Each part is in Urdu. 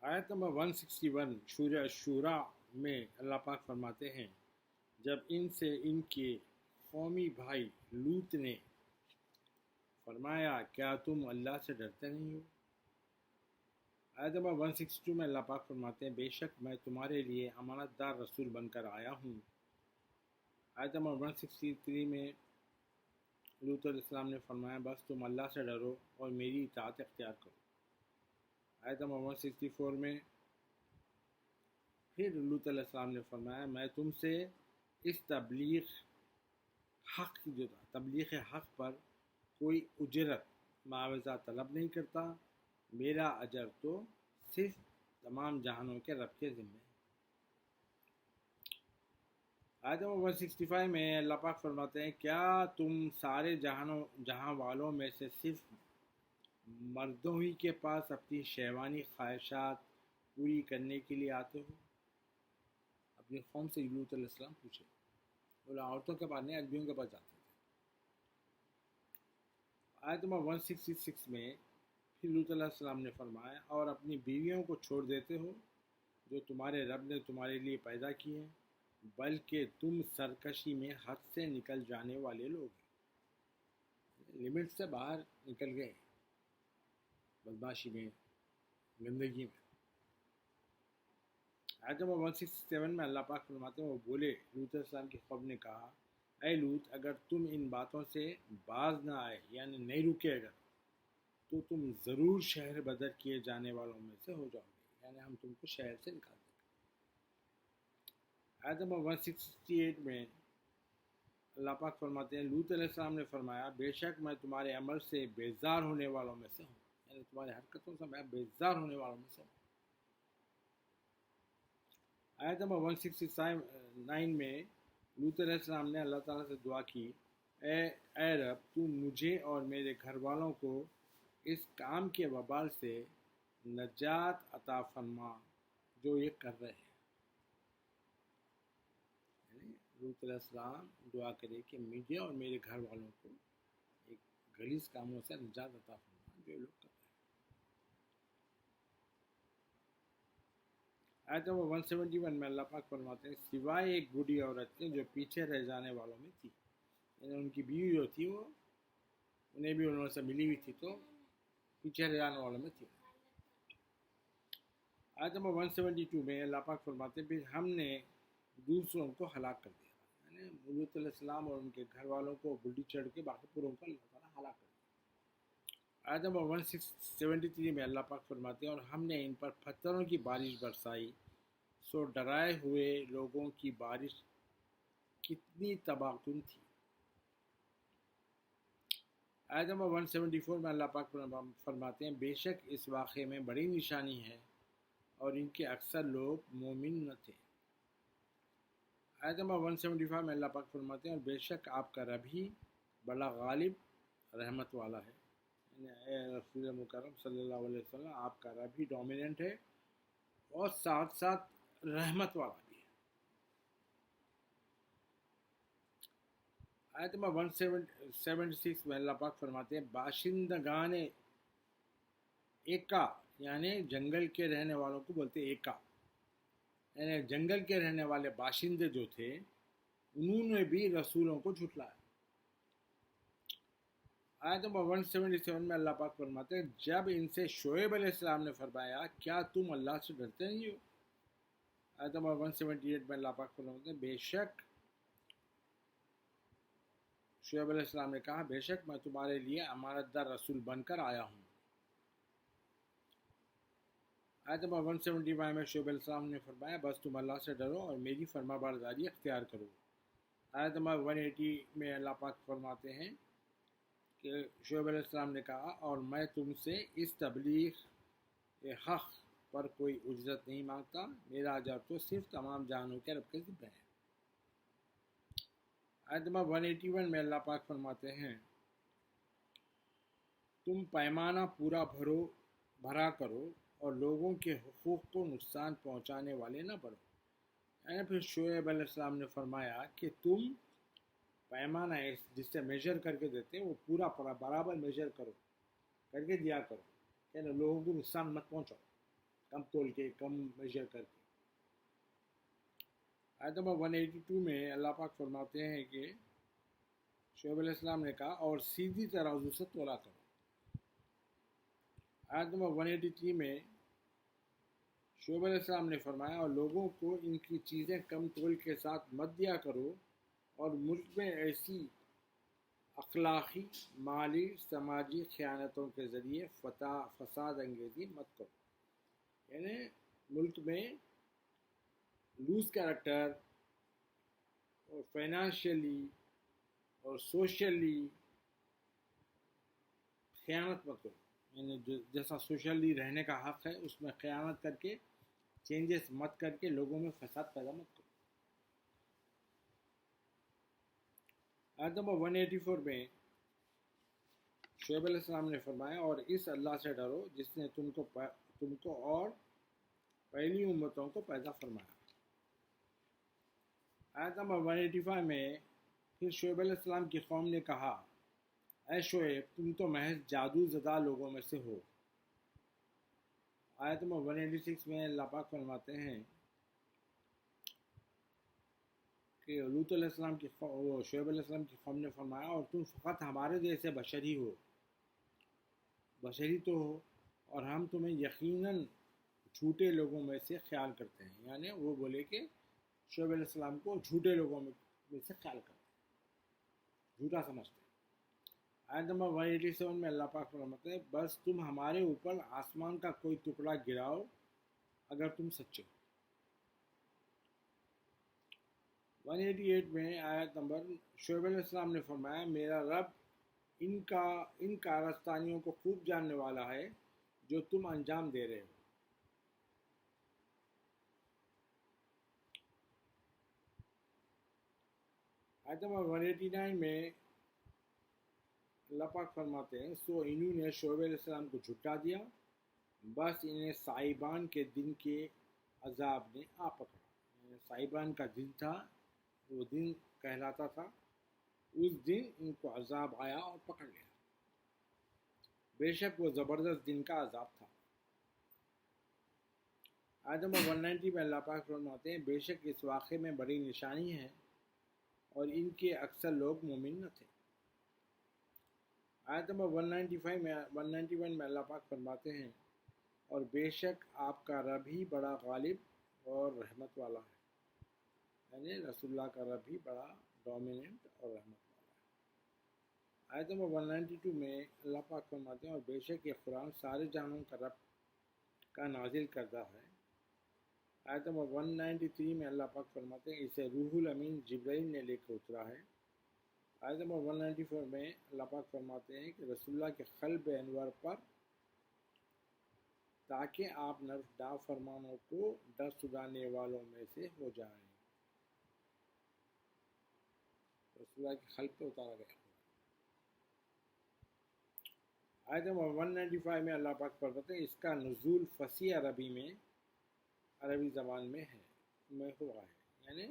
آیت نمبر 161 سورہ شورا میں اللہ پاک فرماتے ہیں جب ان سے ان کے قومی بھائی لوط نے فرمایا کیا تم اللہ سے ڈرتے نہیں ہو۔ آیت نمبر 162 میں اللہ پاک فرماتے ہیں بے شک میں تمہارے لیے امانت دار رسول بن کر آیا ہوں۔ آیت نمبر 163 میں لوط علیہ السلام نے فرمایا بس تم اللہ سے ڈرو اور میری اطاعت اختیار کرو۔ آیت نمبر 164 میں پھر لوط علیہ السلام نے فرمایا میں تم سے اس تبلیغ حق پر کوئی اجرت معاوضہ طلب نہیں کرتا، میرا اجر تو صرف تمام جہانوں کے رب کے ذمہ ہے۔ آیت نمبر 165 میں اللہ پاک فرماتے ہیں کیا تم سارے جہاں والوں میں سے صرف مردوں ہی کے پاس اپنی شہوانی خواہشات پوری کرنے کے لیے آتے ہو؟ اپنی قوم سے لوط علیہ السلام پوچھے، بولا عورتوں کے پاس نہیں اجنبیوں کے پاس جاتے تھے۔ آیت نمبر 166 میں پھر لوط علیہ السلام نے فرمایا اور اپنی بیویوں کو چھوڑ دیتے ہو جو تمہارے رب نے تمہارے لیے پیدا کی ہیں، بلکہ تم سرکشی میں حد سے نکل جانے والے لوگ ہیں، لمٹ سے باہر نکل گئے بدماشی میں، گندگی میں۔ آیت نمبر 167 میں اللہ پاک فرماتے ہیں وہ بولے لوط علیہ السلام کی قوم نے کہا اے لوط اگر تم ان باتوں سے باز نہ آئے یعنی نہیں رکے اگر تو تم ضرور شہر بدر کیے جانے والوں میں سے ہو جاؤ گے، یعنی ہم تم کو شہر سے نکال دیں گے۔ آیت نمبر 168 میں اللہ پاک فرماتے ہیں لوط علیہ السلام نے فرمایا بے شک میں تمہارے عمل سے بیزار ہونے والوں میں سے ہوں، یعنی تمہاری حرکتوں سے میں بیزار ہونے والوں میں سے ہوں۔ آیت نمبر 169 میں لوط علیہ السلام نے اللہ تعالیٰ سے دعا کی اے رب تو مجھے اور میرے گھر والوں کو اس کام کے وبال سے نجات عطا فرما جو یہ کر رہے ہیں، یعنی لوط علیہ السلام دعا کرے کہ مجھے اور میرے گھر والوں کو ایک غلیظ کاموں سے نجات عطا فرما جو یہ لوگ کر رہے ہیں۔ آیت نمبر 171 میں اللہ پاک فرماتے ہیں سوائے ایک بوڑھی عورت کے جو پیچھے رہ جانے والوں میں تھی، یعنی ان کی بیوی جو تھی وہ انہیں بھی انہوں سے ملی ہوئی تھی تو پیچھے رہ جانے والوں میں تھی۔ آیت نمبر 172 میں اللہ پاک فرماتے ہیں پھر ہم نے دوسروں کو ہلاک کر دیا، یعنی لوط علیہ السلام اور ان کے گھر والوں کو بلڈی چڑھ کے باقی پوروں کو اللہ تعالیٰ ہلاک کر دیا۔ آیت نمبر 173 میں اللہ پاک فرماتے ہیں اور ہم نے ان پر پتھروں کی بارش برسائی، سو ڈرائے ہوئے لوگوں کی بارش کتنی تباہ کن تھی۔ آیت نمبر 174 میں اللہ پاک فرماتے ہیں بے شک اس واقعے میں بڑی نشانی ہے اور ان کے اکثر لوگ مومن نہ تھے۔ آیت نمبر 175 میں اللہ پاک فرماتے ہیں اور بے شک آپ کا رب ہی بڑا غالب رحمت والا ہے، یعنی اے رسول مکرم صلی اللہ علیہ وسلم آپ کا رب ہی ڈومیننٹ ہے اور ساتھ ساتھ رحمت والا بھی ہے۔ آیت نمبر 176 میں اللہ پاک فرماتے ہیں باشندگان ایکا یعنی جنگل کے رہنے والوں کو بولتے ایکا، یعنی جنگل کے رہنے والے باشندے جو تھے انہوں نے بھی رسولوں کو جھٹلایا۔ آیت نمبر 177 میں اللہ پاک فرماتے ہیں جب ان سے شعیب علیہ السلام نے فرمایا کیا تم اللہ سے ڈرتے نہیں ہو؟ آیت نمبر 178 میں اللہ پاک فرماتے ہیں بے شک شعیب علیہ السلام نے کہا بے شک میں تمہارے لیے امانت دار رسول بن کر آیا ہوں۔ آیت نمبر 175 میں شعیب علیہ السلام نے فرمایا بس تم اللہ سے ڈرو اور میری فرما برداری اختیار کرو۔ آیت نمبر 180 میں اللہ پاک فرماتے ہیں کہ شعیب علیہ السلام نے کہا اور میں تم سے اس تبلیغ حق پر کوئی اجرت نہیں مانگتا، میرا اجر تو صرف تمام جہانوں کے رب کے ذمہ ہے۔ آیت نمبر 181 میں اللہ پاک فرماتے ہیں تم پیمانہ پورا بھرا کرو اور لوگوں کے حقوق کو نقصان پہنچانے والے نہ بنو، یعنی پھر شعیب علیہ السلام نے فرمایا کہ تم پیمانہ جس سے میجر کر کے دیتے وہ پورا برابر میجر کرو کر کے دیا کرو، یعنی لوگوں کو نقصان مت پہنچاؤ، کم تول کے، کم میجر کر کے۔ آیت نمبر 182 میں اللہ پاک فرماتے ہیں کہ شعیب علیہ السلام نے کہا اور سیدھی ترازو سے تولا کرو۔ آیت نمبر 183 میں شعیب علیہ السلام نے فرمایا اور لوگوں کو ان کی چیزیں کم تول کے ساتھ مت دیا کرو اور ملک میں ایسی اخلاقی، مالی، سماجی خیانتوں کے ذریعے فساد انگیزی مت کرو۔ یعنی ملک میں لوز کیریکٹر اور فائنانشلی اور سوشلی خیانت مت کرو، یعنی جیسا سوشلی رہنے کا حق ہے اس میں خیانت کر کے، چینجز مت کر کے لوگوں میں فساد پیدا مت کرو۔ آیت نمبر 184 میں شعیب علیہ السلام نے فرمایا اور اس اللہ سے ڈرو جس نے تم کو اور پہلی امتوں کو پیدا فرمایا۔ آیت نمبر 185 میں پھر شعیب علیہ السلام کی قوم نے کہا اے شعیب تم تو محض جادو زدہ لوگوں میں سے ہو۔ آیت نمبر 186 میں اللہ پاک فرماتے ہیں کہ لوط علیہ السلام شعیب علیہ السلام کی قوم نے فرمایا اور تم فقط ہمارے جیسے بشری ہو، بشری تو ہو اور ہم تمہیں یقیناً جھوٹے لوگوں میں سے خیال کرتے ہیں۔ یعنی وہ بولے کہ شعیب علیہ السلام کو جھوٹے لوگوں میں سے خیال کرتے ہیں، جھوٹا سمجھتے ہیں۔ آیت نمبر 187 میں اللہ پاک فرماتے ہیں بس تم ہمارے اوپر آسمان کا کوئی ٹکڑا گراؤ اگر تم سچے ہو۔ 188 میں آیت نمبر شعیب علیہ السلام نے فرمایا میرا رب ان کارستانیوں کو خوب جاننے والا ہے جو تم انجام دے رہے ہو۔ آیت نمبر 189 میں اللہ پاک فرماتے ہیں سو انہوں نے شعیب علیہ السلام کو جھٹا دیا، بس انہیں سائبان کے دن کے عذاب نے آ پکڑا۔ یعنی سائبان کا دن تھا، وہ دن کہلاتا تھا، اس دن ان کو عذاب آیا اور پکڑ لیا۔ بے شک وہ زبردست دن کا عذاب تھا۔ آیت نمبر 190 میں اللہ پاک فرماتے ہیں بے شک اس واقعے میں بڑی نشانی ہے اور ان کے اکثر لوگ مومن نہ تھے۔ آیت نمبر 191 میں اللہ پاک فرماتے ہیں اور بے شک آپ کا رب ہی بڑا غالب اور رحمت والا ہے۔ یعنی رسول اللہ کا رب ہی بڑا ڈومیننٹ اور رحمت والا ہے۔ آیت نمبر 192 میں اللہ پاک فرماتے ہیں اور بے شک یہ قرآن سارے جہانوں کا رب کا نازل کردہ ہے۔ آیت نمبر 193 میں اللہ پاک فرماتے ہیں اسے روح الامین جبرائیل نے لے کر اترا ہے۔ آیت نمبر 194 میں اللہ پاک فرماتے ہیں کہ رسول اللہ کے قلب انور پر تاکہ آپ نافرمانوں کو ڈر سلانے والوں میں سے ہو جائیں۔ رسول اللہ کے قلب پہ اتارا گیا۔ آیت نمبر 195 میں اللہ پاک فرماتے ہیں اس کا نزول فصیح عربی زبان میں ہوا ہے، یعنی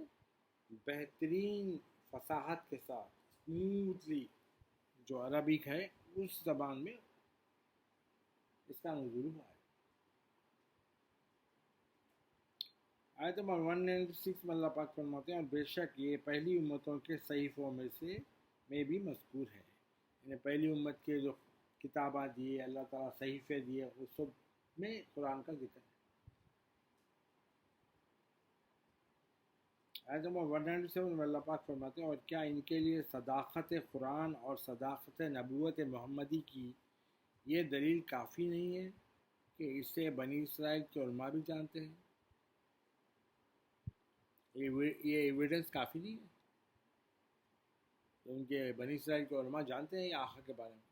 بہترین فصاحت کے ساتھ اسموتھلی جو عربک ہے اس زبان میں اس کا نزول ہوا ہے۔ آیت نمبر 196 میں اللہ پاک فرماتے ہیں اور بے شک یہ پہلی امتوں کے صحیفوں میں بھی مذکور ہے، یعنی پہلی امت کے جو کتاباں دیے اللہ تعالیٰ صحیفے دیے اس سب میں قرآن کا ذکر ہے۔ آیت نمبر 197 میں اللہ پاک فرماتے ہیں اور کیا ان کے لیے صداقت قرآن اور صداقت نبوت محمدی کی یہ دلیل کافی نہیں ہے کہ اسے بنی اسرائیل کے علماء بھی جانتے ہیں؟ یہ ایویڈنس کافی نہیں ہے کہ ان کے بنی اسرائیل کے علماء جانتے ہیں یہ آخر کے بارے میں؟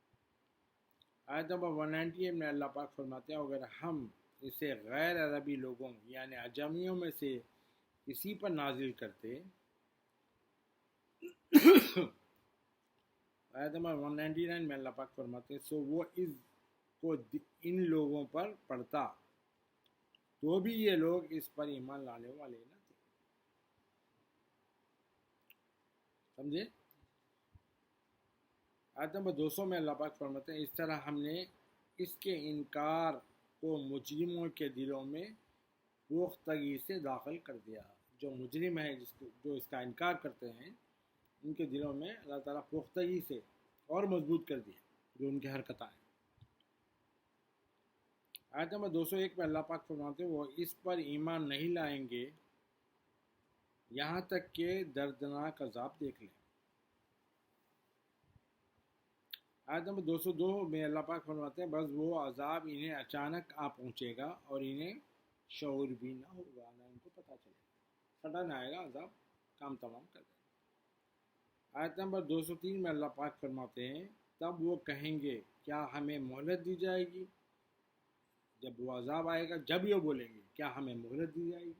آیت نمبر 198 میں اللہ پاک فرماتے ہیں اگر ہم اسے غیر عربی لوگوں یعنی اجمیوں میں سے کسی پر نازل کرتے، آیت نمبر 199 میں اللہ پاک فرماتے ہیں سو وہ اس کو ان لوگوں پر پڑھتا تو بھی یہ لوگ اس پر ایمان لانے والے نہ تھے۔ سمجھے؟ آیت نمبر 200 میں اللہ پاک فرماتے ہیں اس طرح ہم نے اس کے انکار کو مجرموں کے دلوں میں پختگی سے داخل کر دیا۔ جو مجرم ہیں جو اس کا انکار کرتے ہیں ان کے دلوں میں اللہ تعالیٰ پختگی سے اور مضبوط کر دیا جو ان کی حرکتیں ہیں۔ آیت نمبر 201 میں اللہ پاک فرماتے ہیں وہ اس پر ایمان نہیں لائیں گے یہاں تک کہ دردناک عذاب دیکھ لیں۔ آیت نمبر 202 میں اللہ پاک فرماتے ہیں بس وہ عذاب انہیں اچانک آ پہنچے گا اور انہیں شعور بھی نہ ہوگا، نہ ان کو پتہ چلے گا، سڈن آئے گا عذاب، کام تمام کر دے گا۔ آیت نمبر 203 میں اللہ پاک فرماتے ہیں تب وہ کہیں گے کیا ہمیں مہلت دی جائے گی؟ جب وہ عذاب آئے گا جب یہ بولیں گے کیا ہمیں مہلت دی جائے گی؟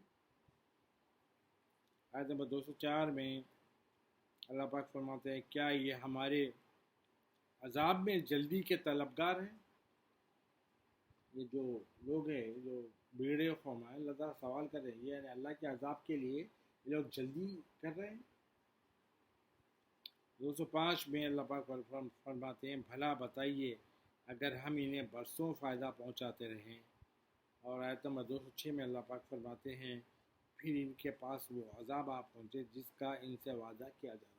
آیت نمبر 204 میں اللہ پاک فرماتے ہیں کیا یہ ہمارے عذاب میں جلدی کے طلبگار ہیں؟ یہ جو لوگ ہیں جو بیڑے قوم ہیں اللہ تعالیٰ سوال کر رہے ہیں یعنی اللہ کے عذاب کے لیے یہ لوگ جلدی کر رہے ہیں۔ 205 میں اللہ پاک فرماتے ہیں بھلا بتائیے اگر ہم انہیں برسوں فائدہ پہنچاتے رہیں۔ اور آیت نمبر 206 میں اللہ پاک فرماتے ہیں پھر ان کے پاس وہ عذاب آ پہنچے جس کا ان سے وعدہ کیا جا رہا ہے۔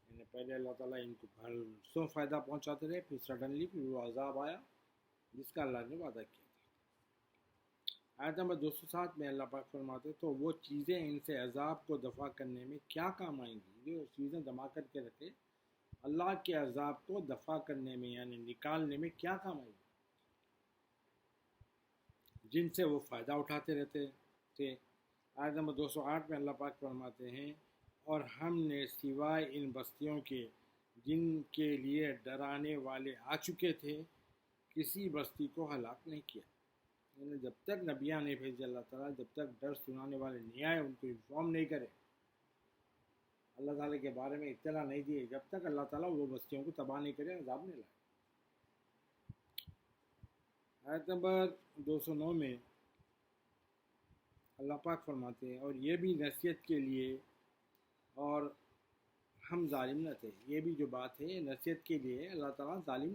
یعنی پہلے اللہ تعالیٰ ان کو برسوں فائدہ پہنچاتے رہے پھر سڈنلی پھر وہ عذاب آیا جس کا اللہ نے وعدہ کیا تھا۔ آیت نمبر 207 میں اللہ پاک فرماتے تو وہ چیزیں ان سے عذاب کو دفع کرنے میں کیا کام آئیں گی؟ جو چیزیں جمع کر کے رکھے اللہ کے عذاب کو دفع کرنے میں یعنی نکالنے میں کیا کام آئیں گی جن سے وہ فائدہ اٹھاتے رہتے تھے۔ آیت نمبر 208 میں اللہ پاک فرماتے ہیں اور ہم نے سوائے ان بستیوں کے جن کے لیے ڈرانے والے آ چکے تھے کسی بستی کو ہلاک نہیں کیا۔ یعنی جب تک نبیاں نہیں بھیجے اللہ تعالیٰ، جب تک ڈر سنانے والے نہیں آئے، ان کو انفارم نہیں کرے، اللہ تعالیٰ کے بارے میں اطلاع نہیں دیے، جب تک اللہ تعالیٰ وہ بستیوں کو تباہ نہیں کرے، عذاب نہیں لائے۔ آیت نمبر 209 میں اللہ پاک فرماتے ہیں اور یہ بھی نصیحت کے لیے اور ہم ظالم نہ تھے۔ یہ بھی جو بات ہے نصیحت کے لیے، اللہ تعالیٰ ظالم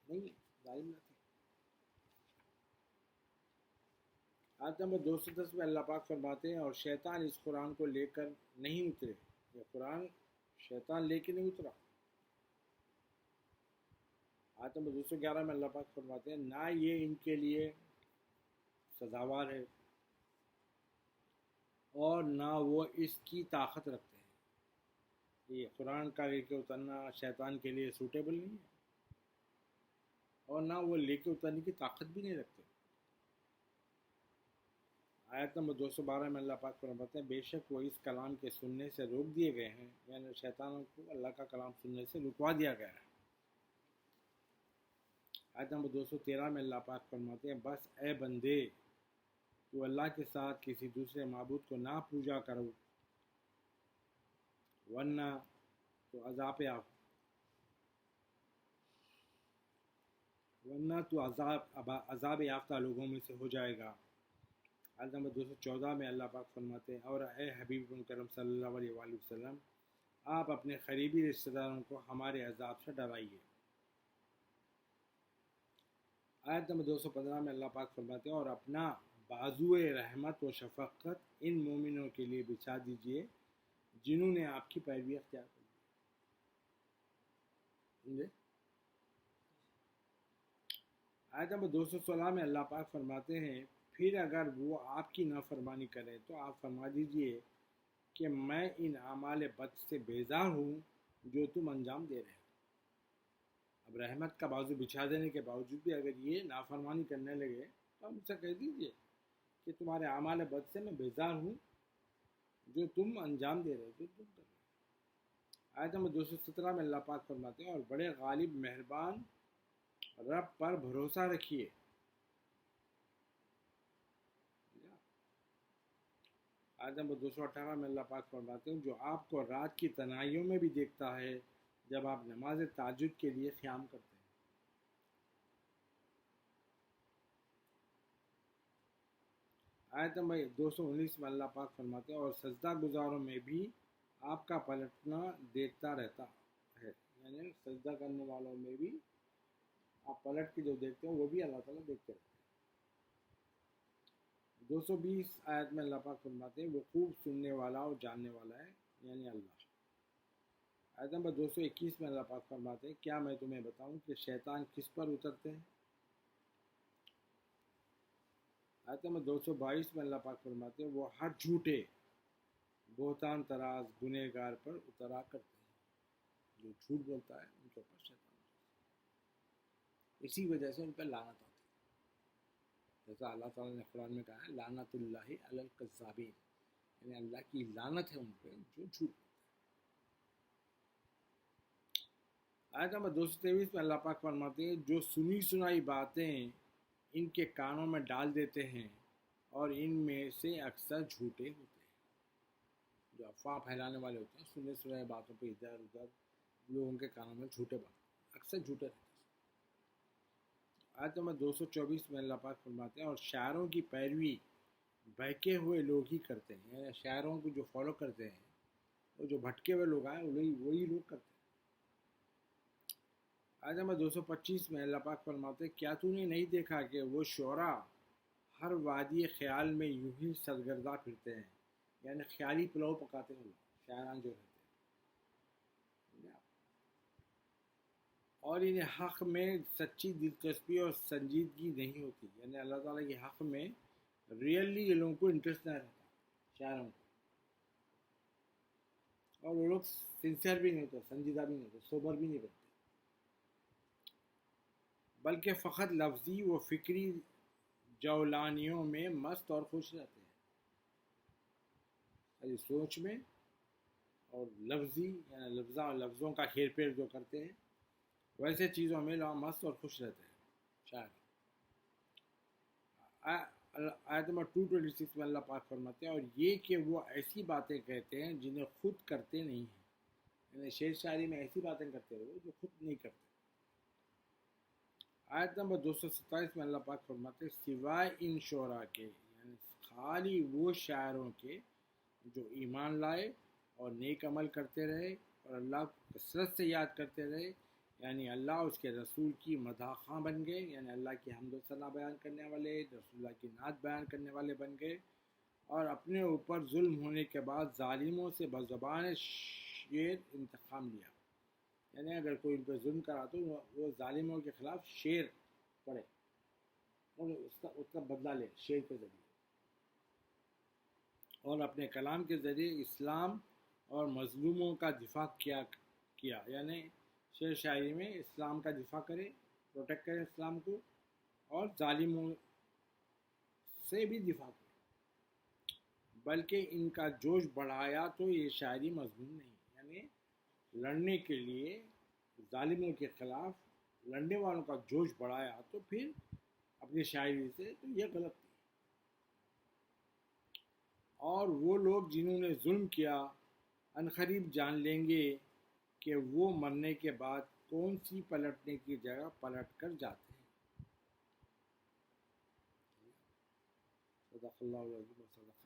نہیں، ظالم نہ تھے۔ آیت نمبر 210 میں اللہ پاک فرماتے ہیں اور شیطان اس قرآن کو لے کر نہیں اترے، یہ قرآن شیطان لے کے نہیں اترا۔ آیت نمبر 211 میں اللہ پاک فرماتے ہیں نہ یہ ان کے لیے سزاوار ہے اور نہ وہ اس کی طاقت رکھتے ہیں۔ یہ قرآن کا لے کے اترنا شیطان کے لیے سوٹیبل نہیں ہے اور نہ وہ لے کے اترنے کی طاقت بھی نہیں رکھتے۔ آیت نمبر 212 میں اللہ پاک فرماتے ہیں بے شک وہ اس کلام کے سننے سے روک دیے گئے ہیں، یعنی شیطانوں کو اللہ کا کلام سننے سے رکوا دیا گیا ہے۔ آیت نمبر 213 میں اللہ پاک فرماتے ہیں بس اے بندے تو اللہ کے ساتھ کسی دوسرے معبود کو نہ پوجا کرو ورنہ تو عذاب یافتہ لوگوں میں سے ہو جائے گا۔ آیت نمبر 214 میں اللہ پاک فرماتے ہیں اور اے حبیب کرم صلی اللہ علیہ وآلہ وسلم آپ اپنے قریبی رشتہ داروں کو ہمارے عذاب سے ڈرائیے۔ آیت نمبر 215 میں اللہ پاک فرماتے ہیں اور اپنا بازوئے رحمت و شفقت ان مومنوں کے لیے بچھا دیجئے جنہوں نے آپ کی پیروی اختیار کی۔ آیت نمبر 216 میں اللہ پاک فرماتے ہیں پھر اگر وہ آپ کی نافرمانی کریں تو آپ فرما دیجئے کہ میں ان اعمال بد سے بیزار ہوں جو تم انجام دے رہے ہو۔ اب رحمت کا بازو بچھا دینے کے باوجود بھی اگر یہ نافرمانی کرنے لگے تو ہم سے کہہ دیجئے کہ تمہارے اعمال بد سے میں بیزار ہوں جو تم انجام دے رہے ہو، جو تم کر رہے ہو۔ آیت نمبر 217 میں اللہ پاک فرماتے ہیں اور بڑے غالب مہربان رب پر بھروسہ رکھیے۔ آیت نمبر 218 میں اللہ پاک فرماتے ہیں جو آپ کو رات کی تنہائیوں میں بھی دیکھتا ہے جب آپ نماز تہجد کے لیے قیام کرتے ہیں۔ آیت نمبر 219 میں اللہ پاک فرماتے ہیں اور سجدہ گزاروں میں بھی آپ کا پلٹنا دیکھتا رہتا ہے، یعنی سجدہ کرنے والوں میں بھی آپ پلٹ کے جو دیکھتے ہیں وہ بھی اللہ تعالیٰ دیکھتے رہتے ہیں۔ 220 آیت میں اللہ پاک فرماتے ہیں وہ خوب سننے والا اور جاننے والا ہے، یعنی اللہ۔ آیت نمبر 221 میں اللہ پاک فرماتے ہیں کیا میں تمہیں بتاؤں کہ شیطان کس پر اترتے ہیں؟ آیت نمبر 222 میں اللہ پاک فرماتے ہیں وہ ہر جھوٹے بہتان طراز گنہگار پر اترا کرتے ہیں، جو جھوٹ بولتا ہے ان کے اوپر شیطان اسی وجہ سے ان پر لعنت ہوتی ہے، جیسا اللہ تعالیٰ نے قرآن میں کہا ہے لعنت اللہ علی الکذابین، یعنی اللہ کی لعنت ہے ان پہ جو جھوٹ۔ آیت نمبر 223 میں اللہ پاک فرماتے ہیں جو سنی سنائی باتیں ان کے کانوں میں ڈال دیتے ہیں اور ان میں سے اکثر جھوٹے ہوتے ہیں، جو افواہ پھیلانے والے ہوتے ہیں سنی سنائی باتوں پہ ادھر ادھر لوگوں کے کانوں میں جھوٹے بات اکثر جھوٹے رہتے ہیں۔ آیت نمبر 224 میں اللہ پاک فرماتے ہیں اور شاعروں کی پیروی بہکے ہوئے لوگ ہی کرتے ہیں، یعنی شاعروں کو جو فالو کرتے ہیں وہ جو بھٹکے ہوئے لوگ ہیں وہی لوگ کرتے ہیں۔ آیت نمبر 225 میں اللہ پاک فرماتے ہیں کیا تو نے نہیں دیکھا کہ وہ شعراء ہر وادی خیال میں یوں ہی سرگرداں پھرتے ہیں، یعنی خیالی پلاؤ پکاتے ہیں لوگ شاعران جو رہتے ہیں، اور انہیں حق میں سچی دلچسپی اور سنجیدگی نہیں ہوتی، یعنی اللہ تعالیٰ کے حق میں ریئلی یہ لوگوں کو انٹرسٹ نہ رہتا شاعروں کو، اور وہ لوگ سنسیئر بھی نہیں ہوتے، سنجیدہ بھی نہیں ہوتے، سوبر بھی نہیں بنتے، بلکہ فقط لفظی و فکری جولانیوں میں مست اور خوش رہتے ہیں، خالی سوچ میں اور لفظی یعنی لفظوں کا ہیر پھیر جو کرتے ہیں ویسے چیزوں میں لوگ مست اور خوش رہتے ہیں شاعر۔ آیت نمبر 226 میں اللہ پاک فرماتے ہیں اور یہ کہ وہ ایسی باتیں کہتے ہیں جنہیں خود کرتے نہیں ہیں، یعنی شعر شاعری میں ایسی باتیں کرتے رہو جو خود نہیں کرتے۔ آیت نمبر 227 میں اللہ پاک فرماتے ہیں سوائے ان شعراء کے، یعنی خالی وہ شاعروں کے جو ایمان لائے اور نیک عمل کرتے رہے اور اللہ کو کثرت سے یاد کرتے رہے، یعنی اللہ اس کے رسول کی مداح خواں بن گئے، یعنی اللہ کی حمد و ثنا بیان کرنے والے، رسول اللہ کی نعت بیان کرنے والے بن گئے، اور اپنے اوپر ظلم ہونے کے بعد ظالموں سے بزبان شیر انتقام لیا، یعنی اگر کوئی ان پہ ظلم کرا تو وہ ظالموں کے خلاف شعر پڑھے اور اس کا بدلہ لے شعر کے ذریعے، اور اپنے کلام کے ذریعے اسلام اور مظلوموں کا دفاع کیا، یعنی شعر شاعری میں اسلام کا دفاع کرے، پروٹیکٹ کرے اسلام کو، اور ظالموں سے بھی دفاع کرے، بلکہ ان کا جوش بڑھایا تو یہ شاعری مضمون نہیں، یعنی لڑنے کے لیے ظالموں کے خلاف لڑنے والوں کا جوش بڑھایا تو پھر اپنی شاعری سے تو یہ غلط تھی۔ اور وہ لوگ جنہوں نے ظلم کیا عنقریب جان لیں گے کہ وہ مرنے کے بعد کون سی پلٹنے کی جگہ پلٹ کر جاتے ہیں۔ صدق اللہ العظیم و صدق